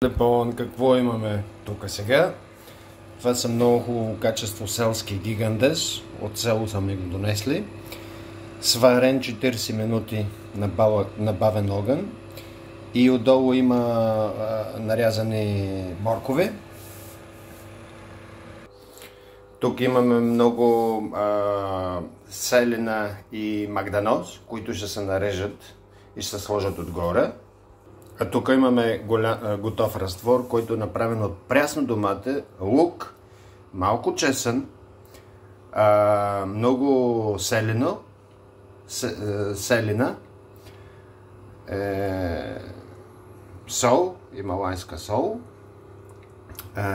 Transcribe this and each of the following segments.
Лепон, какво имаме тук сега? Това са много хубаво качество селски гигандес. От село са ми го донесли. Сварен 40 минути на бавен огън. И отдолу има нарязани моркови. Тук имаме много селена и магданоз, които ще се нарежат и ще се сложат отгоре. А тук имаме готов разтвор, който е направен от прясно домате, лук, малко чесън, много селена, сол, хималайска сол,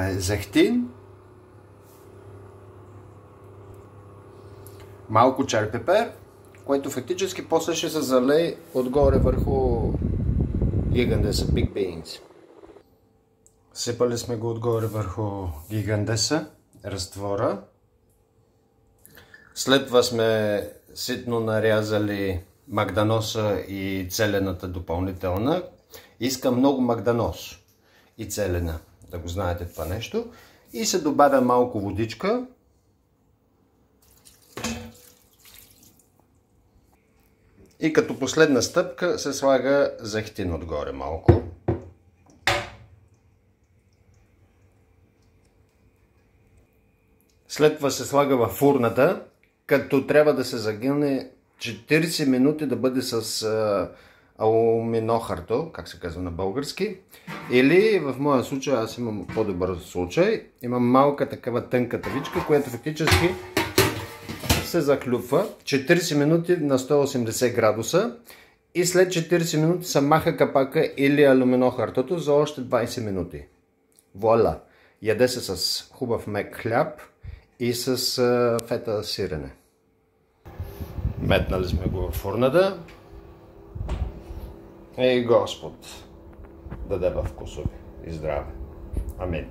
зехтин, малко черпепер, който фактически после ще се залее отгоре върху гигандеса Big Beans. Сипали сме го отгоре върху гигандеса, разтвора. След това сме ситно нарязали магданоса и целената допълнителна. Искам много магданос и целена, да го знаете това нещо. И се добавя малко водичка. И като последна стъпка се слага зехтин отгоре малко. След това се слага във фурната, като трябва да се загълне 40 минути да бъде с алуминохарто, как се казва на български. Или в моя случай, аз имам по-добър случай, имам малка такава тънка тавичка, която фактически се захлюпва 40 минути на 180 градуса и след 40 минути се маха капака или алуминохартото за още 20 минути. Вуаля! Яде се с хубав мек хляб и с фета сирене. Метнали сме го в фурната. Ей Господ даде във вкусови и здраве. Амин.